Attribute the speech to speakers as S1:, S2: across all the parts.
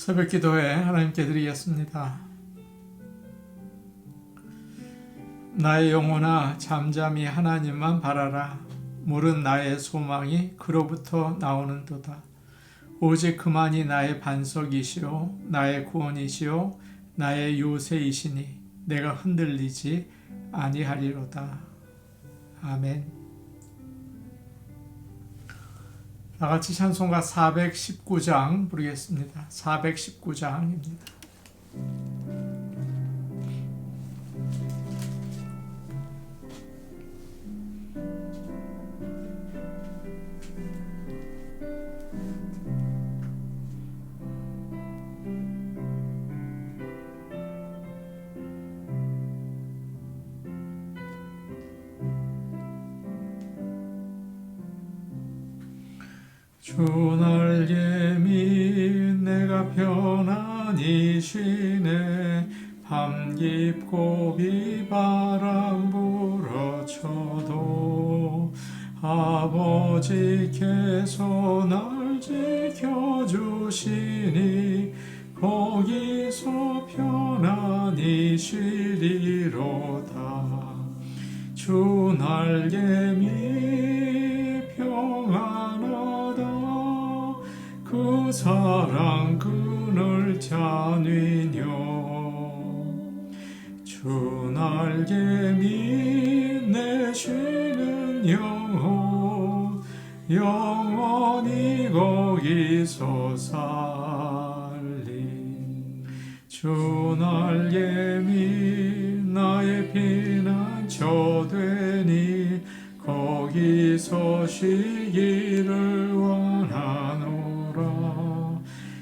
S1: 새벽 기도회 하나님께 드리겠습니다. 나의 영혼아 잠잠히 하나님만 바라라. 물은 나의 소망이 그로부터 나오는도다. 오직 그만이 나의 반석이시요 나의 구원이시요 나의 요새이시니 내가 흔들리지 아니하리로다. 아멘. 다같이 찬송가 419장 부르겠습니다. 419장입니다. 주 날개미 내가 편안히 쉬네. 밤 깊고 비바람 불어쳐도 아버지께서 날 지켜주시니 거기서 편안히 쉬리로다. 주 날개미 평안하다. 그 사랑 그늘 잔위뇨. 주 날개미 내 쉬는 영혼 영원히 거기서 살리. 주 날개미 나의 피난처 되니 거기서 쉬기를 원하노라.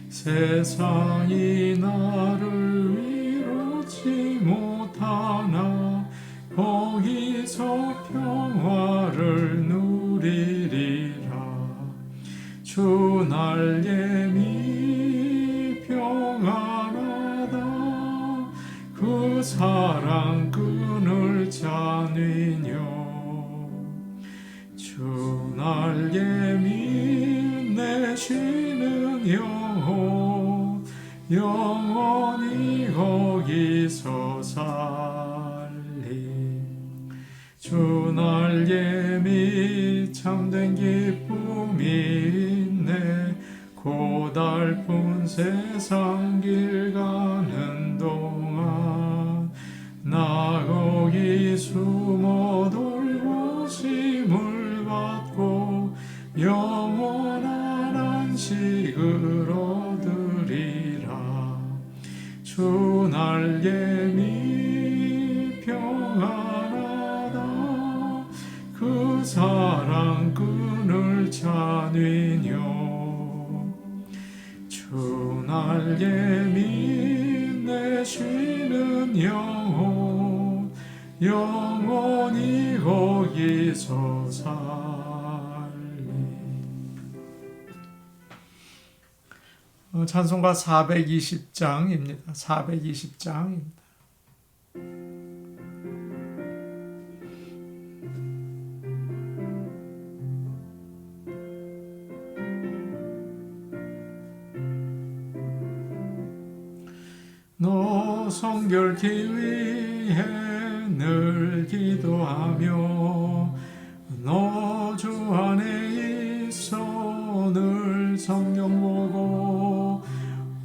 S1: 세상이 나를 이루지 못하나 거기서 평화를 누리리라. 주 날개미 평안하다. 그 사랑 그늘 잔위뇨. 주 날개미 내 쉬는 영혼 영원히 거기서 살리. 주 날개미 참된 기쁨이 있네. 고달픈 세상 길 가는 동안 나 거기 숨어 돌보심을 받고 영원한 안식을 얻으리라. 주 날개미 평안하다. 그 사랑 그늘 잔위뇨. 주 날개미 내 쉬는 영혼 영원히 거기서 살리. 찬송가 420장입니다. 420장입니다. 너 성결케 위해 늘 기도하며 너 주 안에 있어 늘 성경 보고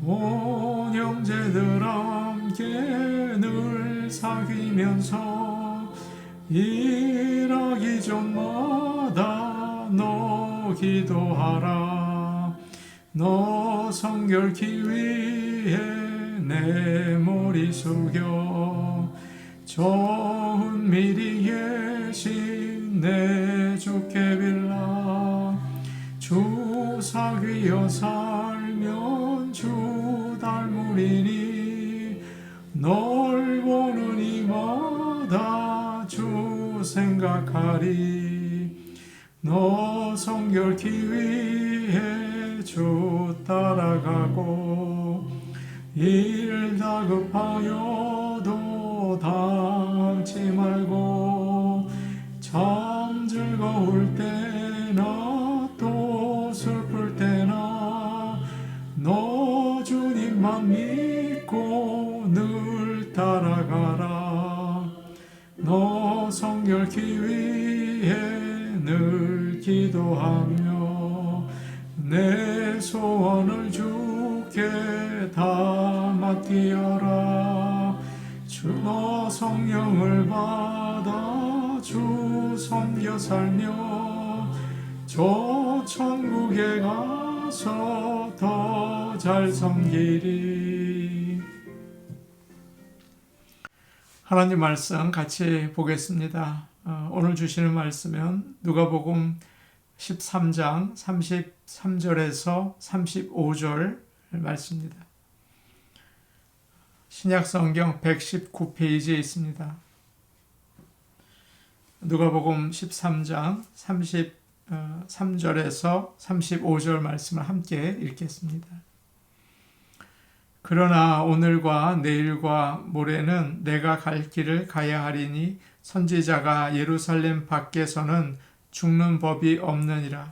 S1: 온 형제들 함께 늘 사귀면서 일하기 전마다 너 기도하라. 너 성결케 위해 내 머리 숙여 좋은 미리 계신 내 주께 빌라. 주 사귀어 살면 주 닮으리니 널 보는 이마다 주 생각하리. 너 성결케 위해 주 따라가고 일 다급하여도 당치 말고 참 즐거울 때나 또 슬플 때나 너 주님 믿고 늘 따라가라. 너 성결케 위해 늘 기도하며 내 소원을 주께 담아 띄어라. 너 성령을 받아 주 섬겨 살며 저 천국에 가서 더 잘 섬기리. 하나님 말씀 같이 보겠습니다. 오늘 주시는 말씀은 누가복음 13장 33절에서 35절 말씀입니다. 신약성경 119페이지에 있습니다. 누가복음 13장 33절에서 35절 말씀을 함께 읽겠습니다. 그러나 오늘과 내일과 모레는 내가 갈 길을 가야 하리니 선지자가 예루살렘 밖에서는 죽는 법이 없느니라.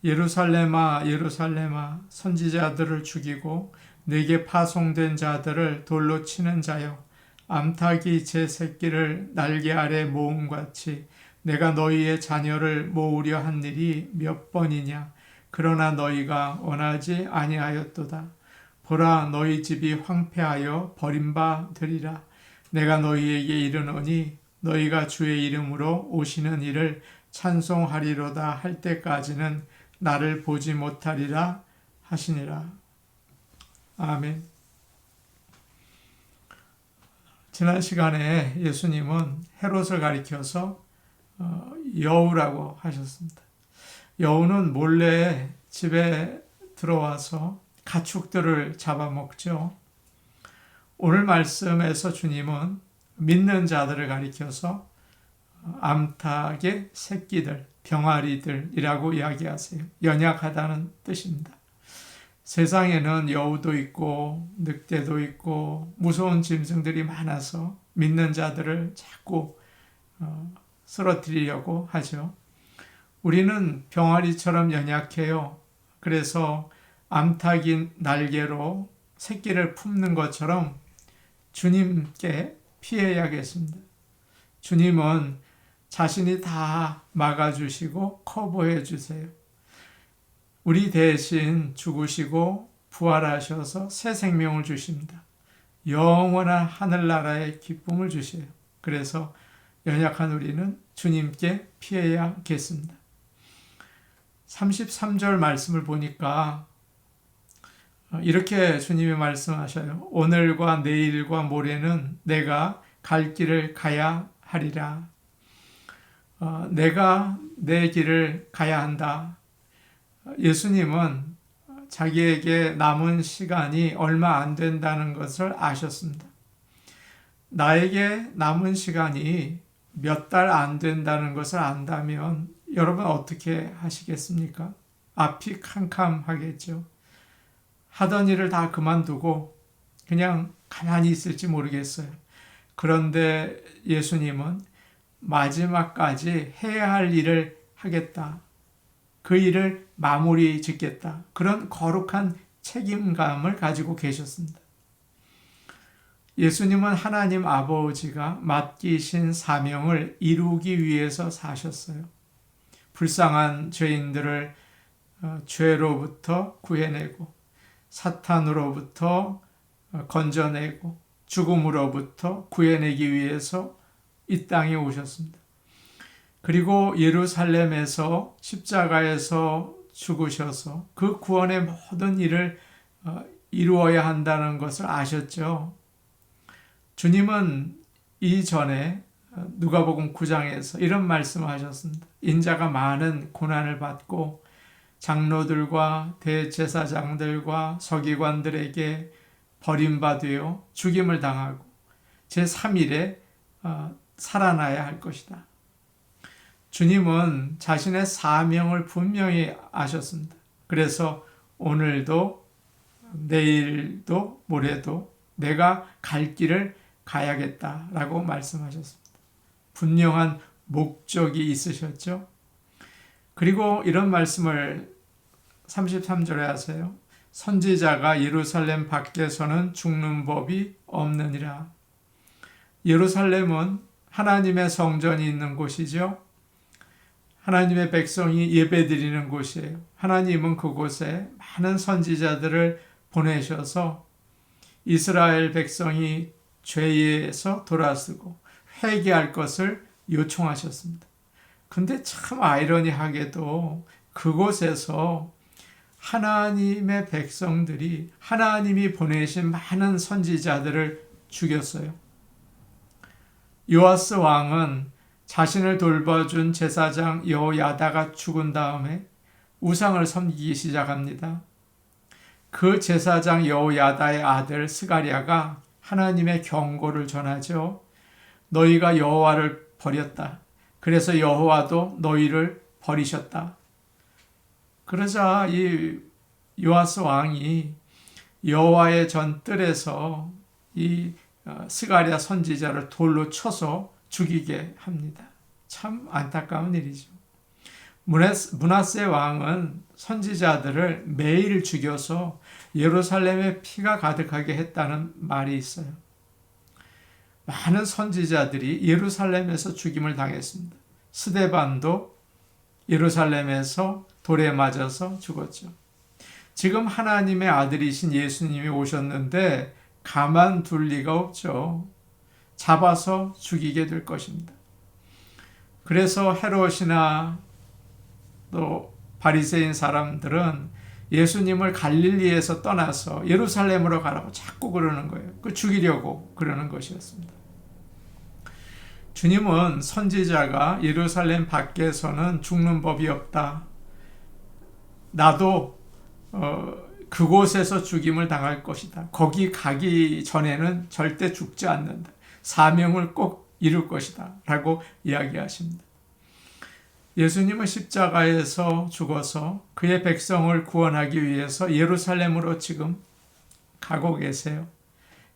S1: 예루살렘아 예루살렘아 선지자들을 죽이고 내게 파송된 자들을 돌로 치는 자여, 암탉이 제 새끼를 날개 아래 모음같이 내가 너희의 자녀를 모으려 한 일이 몇 번이냐. 그러나 너희가 원하지 아니하였도다. 보라, 너희 집이 황폐하여 버림바 되리라. 내가 너희에게 이르노니 너희가 주의 이름으로 오시는 이를 찬송하리로다 할 때까지는 나를 보지 못하리라 하시니라. 아멘. 지난 시간에 예수님은 헤롯을 가리켜서 여우라고 하셨습니다. 여우는 몰래 집에 들어와서 가축들을 잡아먹죠. 오늘 말씀에서 주님은 믿는 자들을 가리켜서 암탉의 새끼들, 병아리들이라고 이야기하세요. 연약하다는 뜻입니다. 세상에는 여우도 있고 늑대도 있고 무서운 짐승들이 많아서 믿는 자들을 자꾸 쓰러뜨리려고 하죠. 우리는 병아리처럼 연약해요. 그래서 암탉이 날개로 새끼를 품는 것처럼 주님께 피해야겠습니다. 주님은 자신이 다 막아주시고 커버해 주세요. 우리 대신 죽으시고 부활하셔서 새 생명을 주십니다. 영원한 하늘나라의 기쁨을 주세요. 그래서 연약한 우리는 주님께 피해야겠습니다. 33절 말씀을 보니까 이렇게 주님이 말씀하셔요. 오늘과 내일과 모레는 내가 갈 길을 가야 하리라. 내가 내 길을 가야 한다. 예수님은 자기에게 남은 시간이 얼마 안 된다는 것을 아셨습니다. 나에게 남은 시간이 몇 달 안 된다는 것을 안다면 여러분 어떻게 하시겠습니까? 앞이 캄캄하겠죠. 하던 일을 다 그만두고 그냥 가만히 있을지 모르겠어요. 그런데 예수님은 마지막까지 해야 할 일을 하겠다. 그 일을 마무리 짓겠다. 그런 거룩한 책임감을 가지고 계셨습니다. 예수님은 하나님 아버지가 맡기신 사명을 이루기 위해서 사셨어요. 불쌍한 죄인들을 죄로부터 구해내고 사탄으로부터 건져내고 죽음으로부터 구해내기 위해서 이 땅에 오셨습니다. 그리고 예루살렘에서 십자가에서 죽으셔서 그 구원의 모든 일을 이루어야 한다는 것을 아셨죠. 주님은 이전에 누가복음 9장에서 이런 말씀을 하셨습니다. 인자가 많은 고난을 받고 장로들과 대제사장들과 서기관들에게 버림받으여 죽임을 당하고 제3일에 살아나야 할 것이다. 주님은 자신의 사명을 분명히 아셨습니다. 그래서 오늘도 내일도 모레도 내가 갈 길을 가야겠다라고 말씀하셨습니다. 분명한 목적이 있으셨죠. 그리고 이런 말씀을 33절에 하세요. 선지자가 예루살렘 밖에서는 죽는 법이 없느니라. 예루살렘은 하나님의 성전이 있는 곳이죠. 하나님의 백성이 예배드리는 곳이에요. 하나님은 그곳에 많은 선지자들을 보내셔서 이스라엘 백성이 죄에서 돌아서고 회개할 것을 요청하셨습니다. 근데 참 아이러니하게도 그곳에서 하나님의 백성들이 하나님이 보내신 많은 선지자들을 죽였어요. 요아스 왕은 자신을 돌봐준 제사장 여호야다가 죽은 다음에 우상을 섬기기 시작합니다. 그 제사장 여호야다의 아들 스가랴가 하나님의 경고를 전하죠. 너희가 여호와를 버렸다. 그래서 여호와도 너희를 버리셨다. 그러자 이 요아스 왕이 여호와의 전뜰에서 이 스가랴 선지자를 돌로 쳐서 죽이게 합니다. 참 안타까운 일이죠. 므낫세 왕은 선지자들을 매일 죽여서 예루살렘에 피가 가득하게 했다는 말이 있어요. 많은 선지자들이 예루살렘에서 죽임을 당했습니다. 스데반도 예루살렘에서 돌에 맞아서 죽었죠. 지금 하나님의 아들이신 예수님이 오셨는데 가만둘 리가 없죠. 잡아서 죽이게 될 것입니다. 그래서 헤롯이나 또 바리새인 사람들은 예수님을 갈릴리에서 떠나서 예루살렘으로 가라고 자꾸 그러는 거예요. 그 죽이려고 그러는 것이었습니다. 주님은 선지자가 예루살렘 밖에서는 죽는 법이 없다. 나도 그곳에서 죽임을 당할 것이다. 거기 가기 전에는 절대 죽지 않는다. 사명을 꼭 이룰 것이다. 라고 이야기하십니다. 예수님은 십자가에서 죽어서 그의 백성을 구원하기 위해서 예루살렘으로 지금 가고 계세요.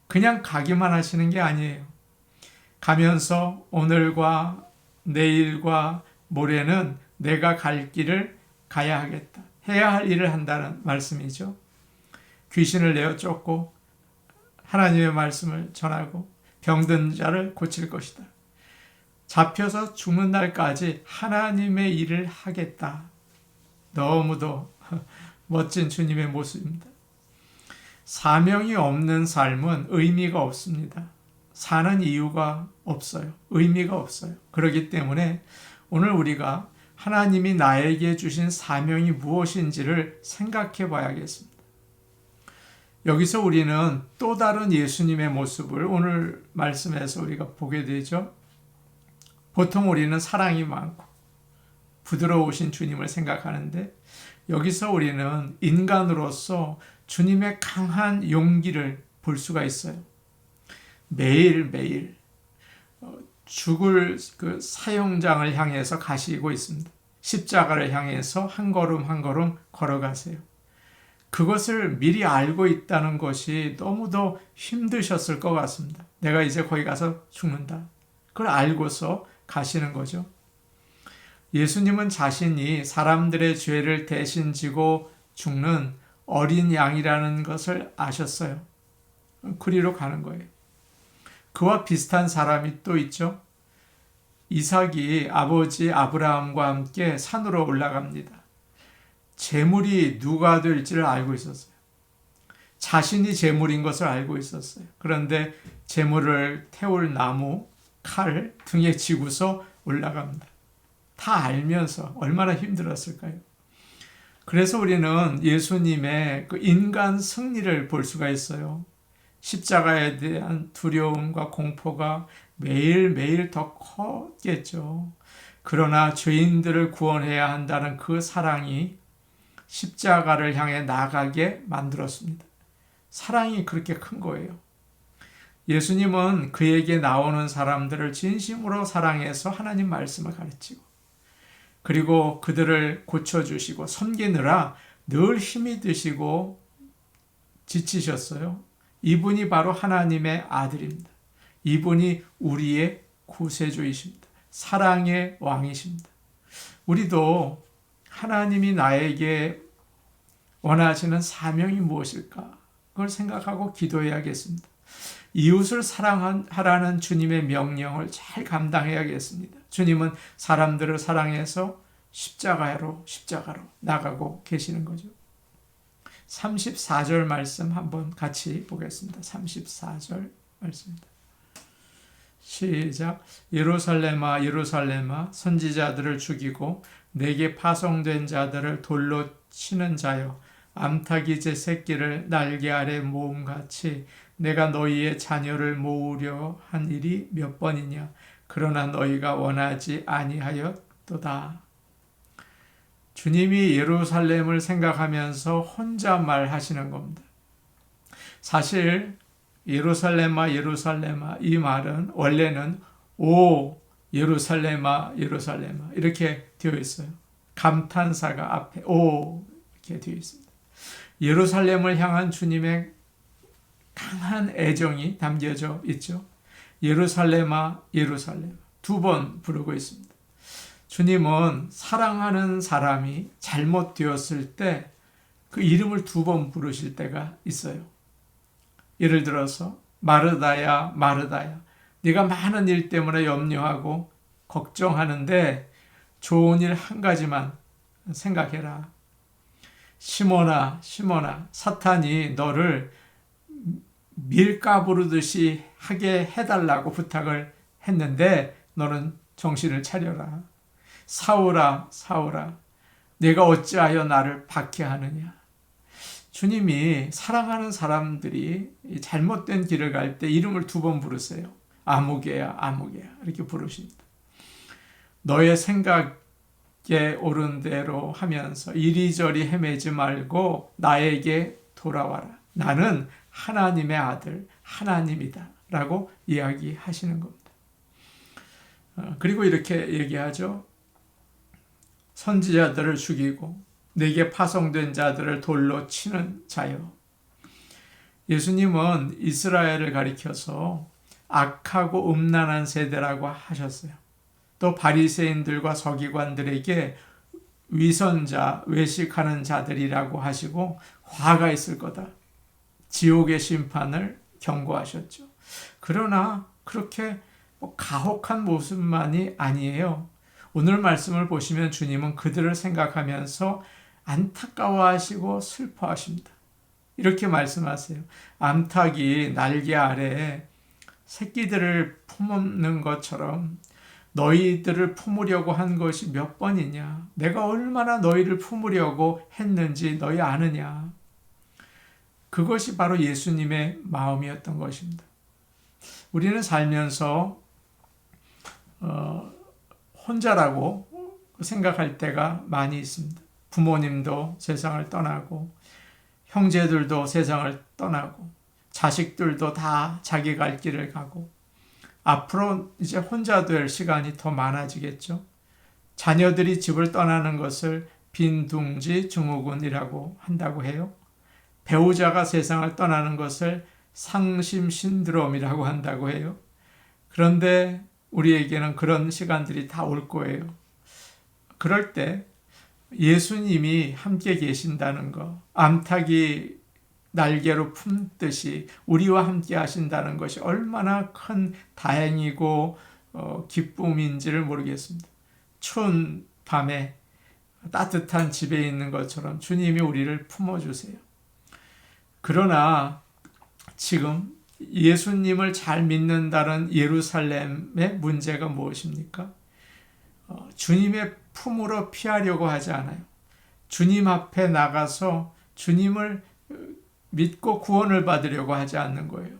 S1: 그냥 가기만 하시는 게 아니에요. 가면서 오늘과 내일과 모레는 내가 갈 길을 가야 하겠다. 해야 할 일을 한다는 말씀이죠. 귀신을 내어 쫓고 하나님의 말씀을 전하고 병든 자를 고칠 것이다. 잡혀서 죽는 날까지 하나님의 일을 하겠다. 너무도 멋진 주님의 모습입니다. 사명이 없는 삶은 의미가 없습니다. 사는 이유가 없어요. 의미가 없어요. 그렇기 때문에 오늘 우리가 하나님이 나에게 주신 사명이 무엇인지를 생각해 봐야겠습니다. 여기서 우리는 또 다른 예수님의 모습을 오늘 말씀에서 우리가 보게 되죠. 보통 우리는 사랑이 많고 부드러우신 주님을 생각하는데 여기서 우리는 인간으로서 주님의 강한 용기를 볼 수가 있어요. 매일매일 죽을 그 사형장을 향해서 가시고 있습니다. 십자가를 향해서 한 걸음 한 걸음 걸어가세요. 그것을 미리 알고 있다는 것이 너무도 힘드셨을 것 같습니다. 내가 이제 거기 가서 죽는다. 그걸 알고서 가시는 거죠. 예수님은 자신이 사람들의 죄를 대신 지고 죽는 어린 양이라는 것을 아셨어요. 그리로 가는 거예요. 그와 비슷한 사람이 또 있죠. 이삭이 아버지 아브라함과 함께 산으로 올라갑니다. 제물이 누가 될지를 알고 있었어요. 자신이 제물인 것을 알고 있었어요. 그런데 제물을 태울 나무, 칼 등에 지고서 올라갑니다. 다 알면서 얼마나 힘들었을까요? 그래서 우리는 예수님의 그 인간 승리를 볼 수가 있어요. 십자가에 대한 두려움과 공포가 매일매일 더 컸겠죠. 그러나 죄인들을 구원해야 한다는 그 사랑이 십자가를 향해 나가게 만들었습니다. 사랑이 그렇게 큰 거예요. 예수님은 그에게 나오는 사람들을 진심으로 사랑해서 하나님 말씀을 가르치고 그리고 그들을 고쳐주시고 섬기느라 늘 힘이 드시고 지치셨어요. 이분이 바로 하나님의 아들입니다. 이분이 우리의 구세주이십니다. 사랑의 왕이십니다. 우리도 하나님이 나에게 원하시는 사명이 무엇일까? 그걸 생각하고 기도해야겠습니다. 이웃을 사랑하라는 주님의 명령을 잘 감당해야겠습니다. 주님은 사람들을 사랑해서 십자가로 나가고 계시는 거죠. 34절 말씀 한번 같이 보겠습니다. 34절 말씀입니다. 시작. 예루살렘아 예루살렘아 선지자들을 죽이고 내게 파송된 자들을 돌로 치는 자여 암탉이 새끼를 날개 아래 모음같이 내가 너희의 자녀를 모으려 한 일이 몇 번이냐 그러나 너희가 원하지 아니하였도다. 주님이 예루살렘을 생각하면서 혼자 말하시는 겁니다. 사실 예루살렘아 예루살렘아 이 말은 원래는 오 예루살렘아 예루살렘아 이렇게 되어 있어요. 감탄사가 앞에 오 이렇게 되어 있습니다. 예루살렘을 향한 주님의 강한 애정이 담겨져 있죠. 예루살렘아 예루살렘 두 번 부르고 있습니다. 주님은 사랑하는 사람이 잘못되었을 때 그 이름을 두 번 부르실 때가 있어요. 예를 들어서 마르다야 마르다야 네가 많은 일 때문에 염려하고 걱정하는데 좋은 일 한 가지만 생각해라. 시몬아 시몬아 사탄이 너를 밀가 부르듯이 하게 해달라고 부탁을 했는데 너는 정신을 차려라. 사울아 사울아 내가 어찌하여 나를 박해하느냐. 주님이 사랑하는 사람들이 잘못된 길을 갈 때 이름을 두 번 부르세요. 아무개야 아무개야 이렇게 부르십니다. 너의 생각에 옳은 대로 하면서 이리저리 헤매지 말고 나에게 돌아와라. 나는 하나님의 아들 하나님이다 라고 이야기하시는 겁니다. 그리고 이렇게 얘기하죠. 선지자들을 죽이고 내게 파송된 자들을 돌로 치는 자요. 예수님은 이스라엘을 가리켜서 악하고 음란한 세대라고 하셨어요. 또 바리새인들과 서기관들에게 위선자, 외식하는 자들이라고 하시고 화가 있을 거다. 지옥의 심판을 경고하셨죠. 그러나 그렇게 가혹한 모습만이 아니에요. 오늘 말씀을 보시면 주님은 그들을 생각하면서 안타까워하시고 슬퍼하십니다. 이렇게 말씀하세요. 암탉이 날개 아래에 새끼들을 품는 것처럼 너희들을 품으려고 한 것이 몇 번이냐. 내가 얼마나 너희를 품으려고 했는지 너희 아느냐. 그것이 바로 예수님의 마음이었던 것입니다. 우리는 살면서 혼자라고 생각할 때가 많이 있습니다. 부모님도 세상을 떠나고 형제들도 세상을 떠나고 자식들도 다 자기 갈 길을 가고 앞으로 이제 혼자 될 시간이 더 많아지겠죠. 자녀들이 집을 떠나는 것을 빈둥지 증후군이라고 한다고 해요. 배우자가 세상을 떠나는 것을 상심 신드롬이라고 한다고 해요. 그런데 우리에게는 그런 시간들이 다 올 거예요. 그럴 때 예수님이 함께 계신다는 것, 암탉이 날개로 품듯이 우리와 함께 하신다는 것이 얼마나 큰 다행이고 기쁨인지를 모르겠습니다. 추운 밤에 따뜻한 집에 있는 것처럼 주님이 우리를 품어주세요. 그러나 지금 예수님을 잘 믿는다는 예루살렘의 문제가 무엇입니까? 주님의 품으로 피하려고 하지 않아요. 주님 앞에 나가서 주님을 믿고 구원을 받으려고 하지 않는 거예요.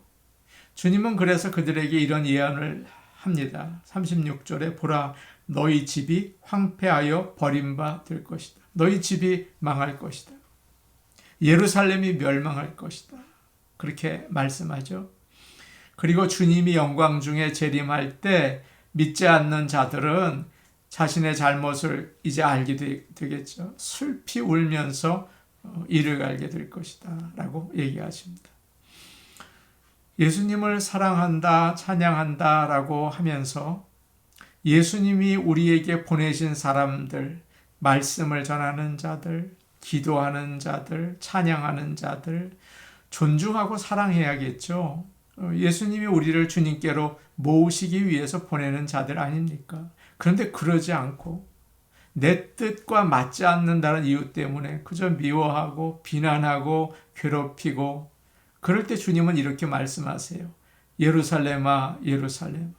S1: 주님은 그래서 그들에게 이런 예언을 합니다. 36절에 보라 너희 집이 황폐하여 버림받을 것이다. 너희 집이 망할 것이다. 예루살렘이 멸망할 것이다. 그렇게 말씀하죠. 그리고 주님이 영광 중에 재림할 때 믿지 않는 자들은 자신의 잘못을 이제 알게 되겠죠. 슬피 울면서 이를 알게 될 것이다 라고 얘기하십니다. 예수님을 사랑한다, 찬양한다 라고 하면서 예수님이 우리에게 보내신 사람들, 말씀을 전하는 자들, 기도하는 자들, 찬양하는 자들, 존중하고 사랑해야겠죠. 예수님이 우리를 주님께로 모으시기 위해서 보내는 자들 아닙니까? 그런데 그러지 않고 내 뜻과 맞지 않는다는 이유 때문에 그저 미워하고 비난하고 괴롭히고, 그럴 때 주님은 이렇게 말씀하세요. 예루살렘아 예루살렘아,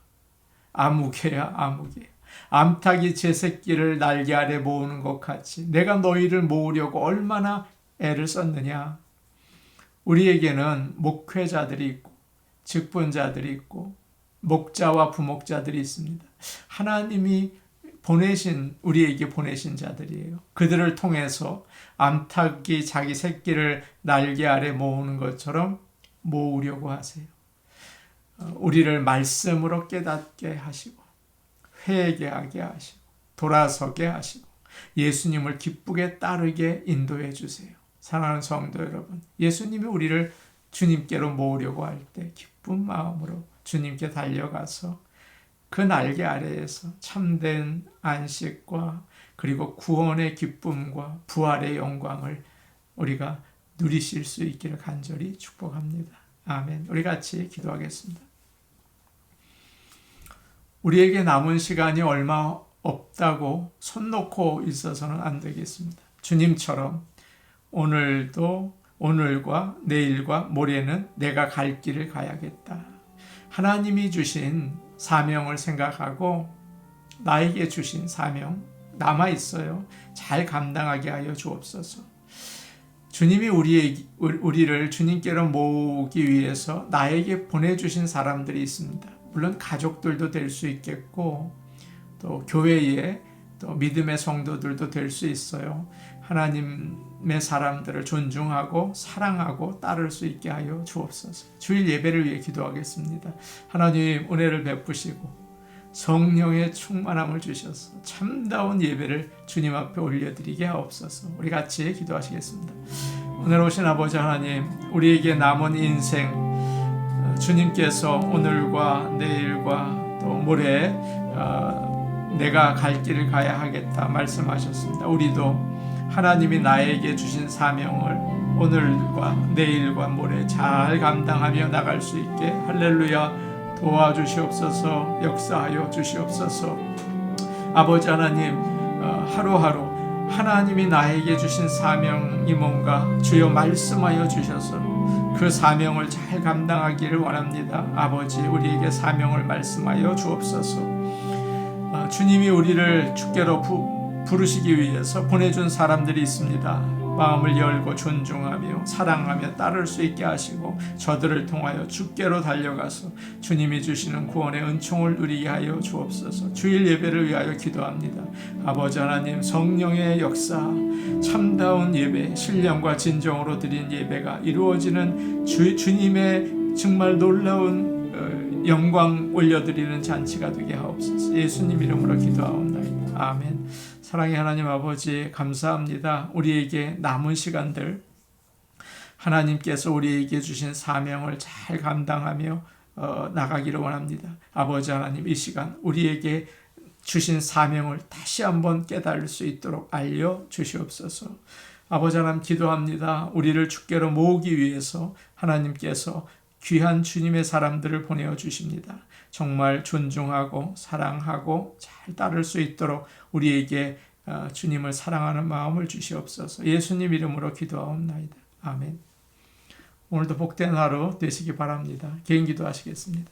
S1: 아무개야 아무개, 암탉이 제 새끼를 날개 아래 모으는 것 같이 내가 너희를 모으려고 얼마나 애를 썼느냐. 우리에게는 목회자들이 있고 직분자들이 있고 목자와 부목자들이 있습니다. 하나님이 우리에게 보내신 자들이에요. 그들을 통해서 암탉이 자기 새끼를 날개 아래 모으는 것처럼 모으려고 하세요. 우리를 말씀으로 깨닫게 하시고 회개하게 하시고 돌아서게 하시고 예수님을 기쁘게 따르게 인도해 주세요. 사랑하는 성도 여러분, 예수님이 우리를 주님께로 모으려고 할 때 기쁜 마음으로 주님께 달려가서 그 날개 아래에서 참된 안식과 그리고 구원의 기쁨과 부활의 영광을 우리가 누리실 수 있기를 간절히 축복합니다. 아멘. 우리 같이 기도하겠습니다. 우리에게 남은 시간이 얼마 없다고 손 놓고 있어서는 안 되겠습니다. 주님처럼 오늘과 내일과 모레는 내가 갈 길을 가야겠다. 하나님이 주신 사명을 생각하고 나에게 주신 사명 남아있어요. 잘 감당하게 하여 주옵소서. 주님이 우리를 주님께로 모으기 위해서 나에게 보내주신 사람들이 있습니다. 물론 가족들도 될 수 있겠고 또 교회에 또 믿음의 성도들도 될 수 있어요. 하나님의 사람들을 존중하고 사랑하고 따를 수 있게 하여 주옵소서. 주일 예배를 위해 기도하겠습니다. 하나님 은혜를 베푸시고 성령의 충만함을 주셔서 참다운 예배를 주님 앞에 올려드리게 하옵소서. 우리 같이 기도하시겠습니다. 오늘 오신 아버지 하나님, 우리에게 남은 인생 주님께서 오늘과 내일과 또 모레 내가 갈 길을 가야 하겠다 말씀하셨습니다. 우리도 하나님이 나에게 주신 사명을 오늘과 내일과 모레 잘 감당하며 나갈 수 있게 할렐루야 도와주시옵소서. 역사하여 주시옵소서. 아버지 하나님, 하루하루 하나님이 나에게 주신 사명이 뭔가 주여 말씀하여 주셔서 그 사명을 잘 감당하기를 원합니다. 아버지, 우리에게 사명을 말씀하여 주옵소서. 주님이 우리를 주께로 부르시기 위해서 보내준 사람들이 있습니다. 마음을 열고 존중하며 사랑하며 따를 수 있게 하시고 저들을 통하여 주께로 달려가서 주님이 주시는 구원의 은총을 누리게 하여 주옵소서. 주일 예배를 위하여 기도합니다. 아버지 하나님, 성령의 역사, 참다운 예배, 신령과 진정으로 드린 예배가 이루어지는 주님의 정말 놀라운 영광 올려드리는 잔치가 되게 하옵소서. 예수님 이름으로 기도하옵나이다. 아멘. 사랑의 하나님 아버지, 감사합니다. 우리에게 남은 시간들 하나님께서 우리에게 주신 사명을 잘 감당하며 나가기를 원합니다. 아버지 하나님, 이 시간 우리에게 주신 사명을 다시 한번 깨달을 수 있도록 알려주시옵소서. 아버지 하나님, 기도합니다. 우리를 주께로 모으기 위해서 하나님께서 귀한 주님의 사람들을 보내어 주십니다. 정말 존중하고 사랑하고 잘 따를 수 있도록 우리에게 주님을 사랑하는 마음을 주시옵소서. 예수님 이름으로 기도하옵나이다. 아멘. 오늘도 복된 하루 되시기 바랍니다. 개인 기도하시겠습니다.